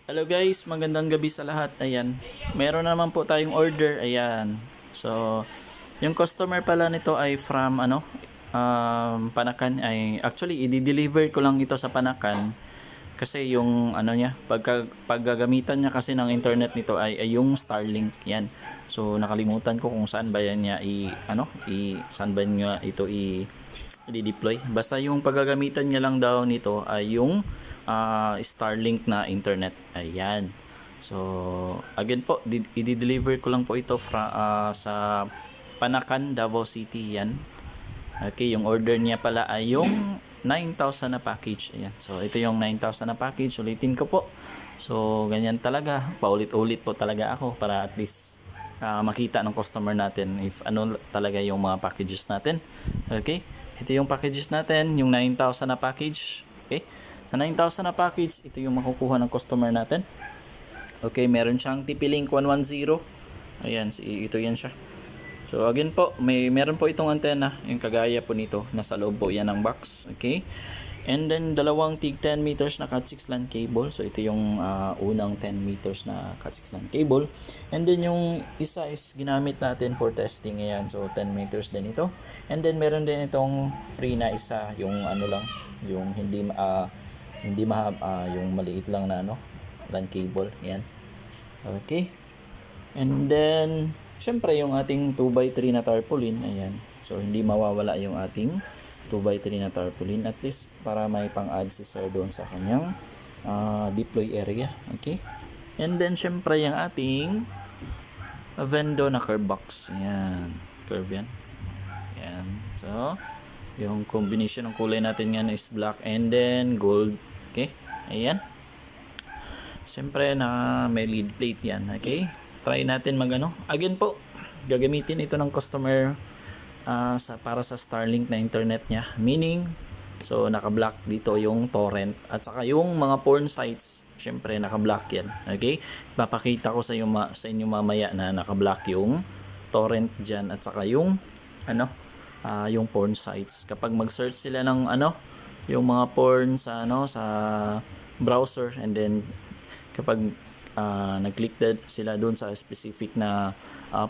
Hello guys, magandang gabi sa lahat. Ayan, meron naman po tayong order. Ayan. So, yung customer pala nito ay from Panakan. Ay actually i-deliver ko lang ito sa Panakan kasi yung niya, paggagamitan niya kasi ng internet nito ay yung Starlink. Yan. So, nakalimutan ko kung saan ba yan niya saan ba niya ito i-deploy. Basta yung paggagamitan niya lang daw nito ay yung Starlink na internet. Ayan. So, again po, i-deliver ko lang po ito sa Panakan, Davao City. Yan. Okay, yung order niya pala ay yung 9,000 na package. Ayan. So, ito yung 9,000 na package. Ulitin ko po. So, ganyan talaga. Paulit-ulit po talaga ako para at least makita ng customer natin if ano talaga yung mga packages natin. Okay? Ito yung packages natin, yung 9,000 na package. Okay? Sa 9,000 na package, ito yung makukuha ng customer natin. Okay, meron siyang TP-Link 110. Ayan, ito yan siya. So again po, meron po itong antenna, yung kagaya po nito, nasa loob po yan ng box. Okay? And then dalawang tig 10 meters na Cat6 LAN cable. So ito yung unang 10 meters na Cat6 LAN cable. And then yung isa is ginamit natin for testing. Ayan, so 10 meters din ito. And then meron din itong free na isa, yung yung hindi mahaba, yung maliit lang na LAN cable. Ayan. Okay. And then syempre yung ating 2x3 na tarpaulin. Ayan. So hindi mawawala yung ating 2x3 na tarpaulin, at least para may pang-add si sir doon sa kanyang deploy area. Okay? And then syempre yung ating Vendo na curve box. Ayan. Curve yan. Ayan. So, yung combination ng kulay natin yan is black and then gold. Okay? Ayan. Syempre na may lead plate yan. Okay? Try natin Again po, gagamitin ito ng customer para sa Starlink na internet niya. Meaning, so naka-block dito yung torrent at saka yung mga porn sites, syempre naka-block yan. Okay? Papakita ko sa inyo mamaya na naka-block yung torrent diyan at saka yung yung porn sites. Kapag mag-search sila ng yung mga porn sa browser, and then kapag nag-click sila doon sa specific na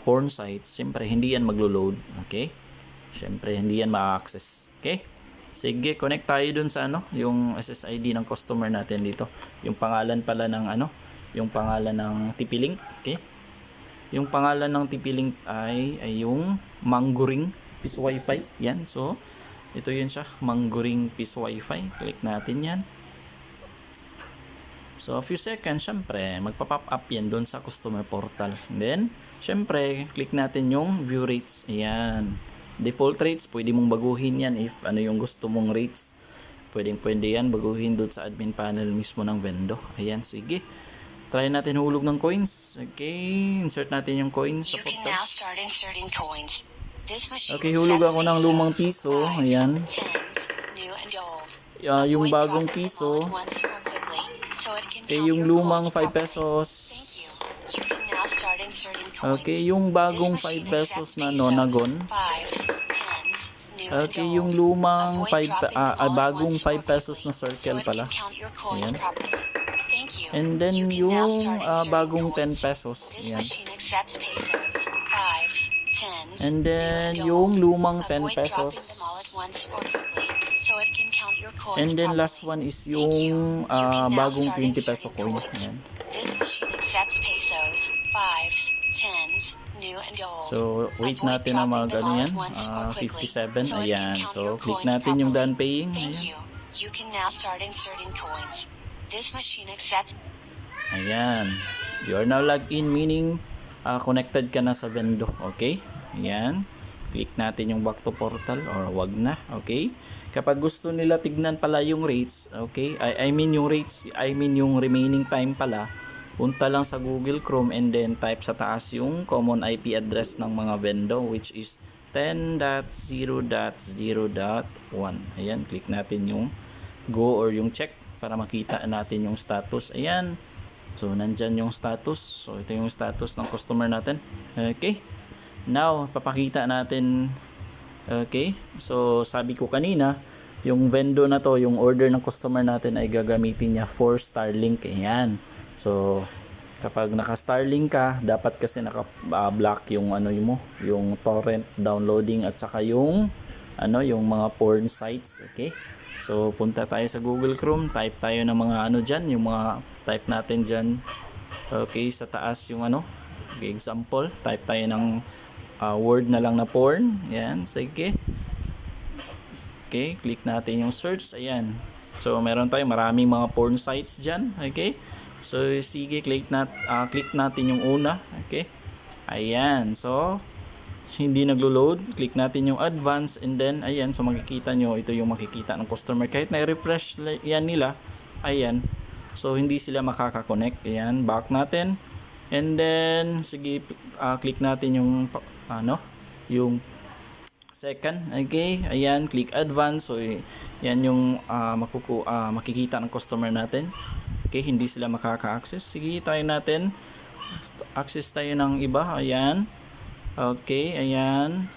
porn sites, syempre hindi yan maglo-load. Okay? Syempre hindi yan ma-access. Okay? Sige, connect tayo dun sa yung SSID ng customer natin dito. Yung pangalan pala ng yung pangalan ng TP-Link. Okay? Yung pangalan ng TP-Link ay yung Mangguring Peace Wi-Fi. Yan. So, ito yun siya. Mangguring Peace Wi-Fi. Click natin yan. So, a few seconds, syempre, magpa-pop up yan doon sa customer portal. And then, syempre, click natin yung view rates. Ayan. Default rates, pwede mong baguhin yan if yung gusto mong rates. Pwede yan, baguhin doon sa admin panel mismo ng Vendo. Ayan, sige. Try natin hulog ng coins. Okay, insert natin yung coins sa portal. Okay, hulog ako ng lumang piso. Ayan. Yung bagong piso. Okay, yung lumang 5 pesos. Okay, yung bagong 5 pesos na Nonagon. Okay, yung lumang bagong 5 pesos na circle pala. Ayan. And then yung bagong 10 pesos. Ayan. And then yung lumang 10 pesos. And then last one is yung bagong 20 peso coin. Ayan. So, wait natin na yan. 57. Ayan. So, click natin yung done paying. Ayan. Ayan. You are now logged in, meaning connected ka na sa Vendo. Okay? Ayan. Click natin yung back to portal or wag na. Okay? Kapag gusto nila tignan pala yung rates, okay? I mean yung rates, yung remaining time pala, punta lang sa Google Chrome and then type sa taas yung common IP address ng mga Vendo, which is 10.0.0.1. Ayan, click natin yung go or yung check para makita natin yung status. Ayan. So, nandyan yung status. So, ito yung status ng customer natin. Okay. Now, papakita natin. Okay. So, sabi ko kanina, yung Vendo na to, yung order ng customer natin ay gagamitin niya for Starlink. Ayan. So kapag naka-Starlink ka, dapat kasi naka-block yung ano yung torrent downloading at saka yung yung mga porn sites, okay? So punta tayo sa Google Chrome, type tayo ng mga diyan, yung mga type natin diyan. Okay, sa taas yung okay, example, type tayo ng word na lang na porn. Yan, sige. Okay, click natin yung search. Ayan. So meron tayong maraming mga porn sites diyan, okay? So sige, click natin yung una, okay? Ayan. So hindi naglo-load, click natin yung advance and then ayan, so makikita nyo ito yung makikita ng customer kahit na-refresh yan nila. Ayan. So hindi sila makaka-connect. Ayan, back natin. And then sige, click natin yung yung second, okay? Ayan, click advance. So yan yung makikita ng customer natin. Okay, hindi sila makaka-access. Sige, try natin. Access tayo ng iba. Ayan. Okay, ayan.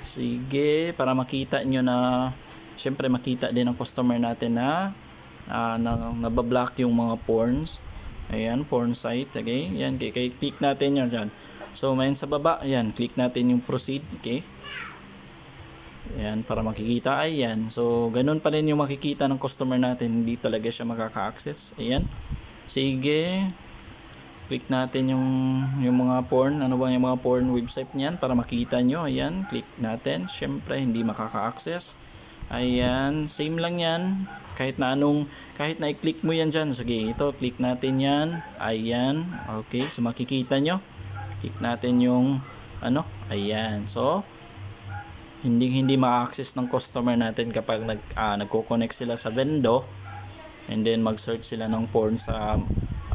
Sige, para makita nyo na, syempre makita din ng customer natin na nabablock yung mga porns. Ayan, porn site. Okay, ayan. Okay, click natin yun dyan. So, mayan sa baba. Ayan, click natin yung proceed. Okay. Ayan, para makikita. Ayan. So, ganun pa rin yung makikita ng customer natin. Hindi talaga siya makaka-access. Ayan. Sige. Click natin yung mga porn. Ano ba yung mga porn website niyan para makita nyo. Ayan. Click natin. Siyempre, hindi makaka-access. Ayan. Same lang yan. Kahit na i-click mo yan dyan. Sige, ito. Click natin yan. Ayan. Okay. So, makikita nyo. Click natin yung ayan. So, hindi ma-access ng customer natin kapag nagko-connect sila sa Vendo and then mag-search sila ng porn sa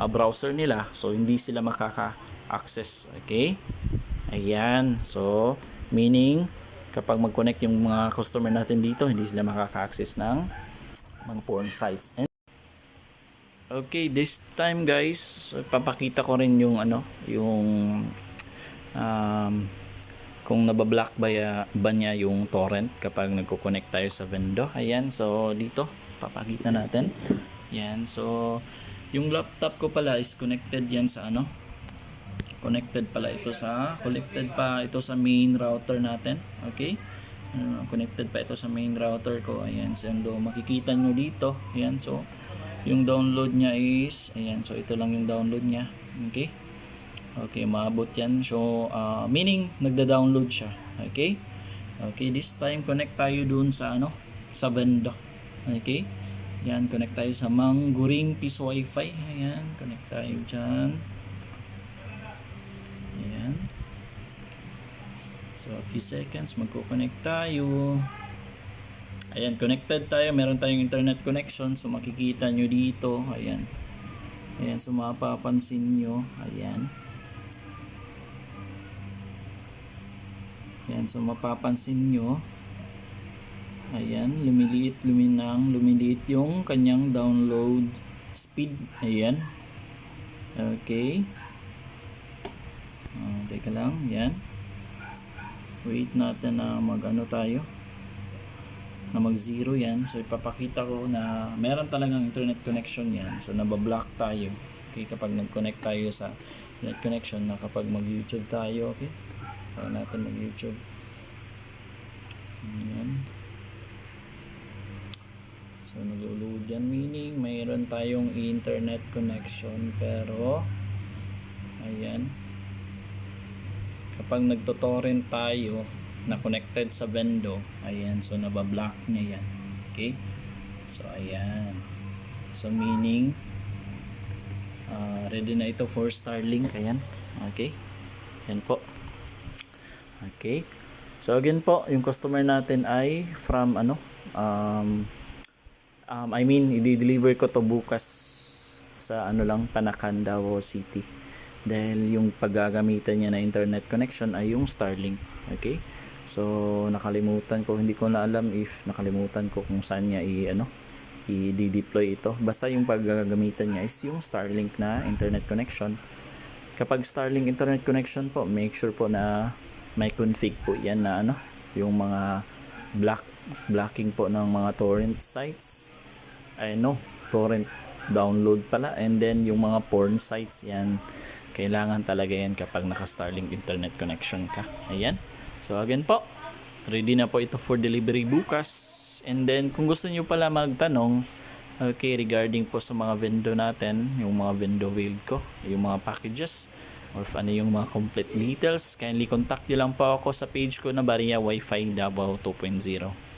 browser nila. So hindi sila makaka-access, okay? Ayan. So meaning kapag mag-connect yung mga customer natin dito, hindi sila makaka-access ng mga porn sites. And okay, this time guys, so, papakita ko rin yung yung kung nabablock ba niya yung torrent kapag nagko-connect tayo sa Vendo. Ayan, so dito papakita natin. Ayan, so yung laptop ko pala is connected yan sa connected pa ito sa main router natin. Okay, connected pa ito sa main router ko. Ayan, so makikita nyo dito. Ayan, so yung download niya is ayan, so ito lang yung download niya. Okay. Okay, maabot yan. So, meaning, nagda-download siya. Okay? Okay, this time, connect tayo dun sa sa Vendo. Okay? Yan, connect tayo sa Mangguring Peace Wi-Fi. Ayan, connect tayo dyan. Ayan. So, a few seconds, magko-connect tayo. Ayan, connected tayo. Meron tayong internet connection. So, makikita nyo dito. Ayan. Ayan, so mapapansin nyo. Ayan. Ayan, so mapapansin nyo, ayan, lumiliit yung kanyang download speed. Ayan. Okay. Teka lang, ayan. Wait natin na tayo, na mag zero yan. So ipapakita ko na meron talagang internet connection yan. So nabablock tayo. Okay, kapag nag-connect tayo sa internet connection, na kapag mag-YouTube tayo, okay? Para natin mag-YouTube. Ayan. So, nag-load yan. Meaning, mayroon tayong internet connection. Pero, ayan. Kapag nagto-torrent tayo, na connected sa Vendo, ayan. So, nabablock niya yan. Okay? So, ayan. So, meaning, ready na ito for Starlink. Ayan. Okay? Ayan po. Okay. So again po, yung customer natin ay from i-deliver ko to bukas sa Panacan, Davao City. Dahil yung paggagamitan niya na internet connection ay yung Starlink. Okay? So hindi ko na alam if nakalimutan ko kung saan niya i-deploy ito. Basta yung paggagamitan niya is yung Starlink na internet connection. Kapag Starlink internet connection po, make sure po na may config po yan na yung mga blocking po ng mga torrent sites. Torrent download pala. And then yung mga porn sites yan, kailangan talaga yan kapag naka Starlink internet connection ka. Ayan. So again po, ready na po ito for delivery bukas. And then kung gusto niyo pala magtanong, okay, regarding po sa mga vendor natin, yung mga vendor wild ko, yung mga packages, or ano yung mga complete details, kindly contact nyo lang po ako sa page ko na Barya Wi-Fi Davao 2.0.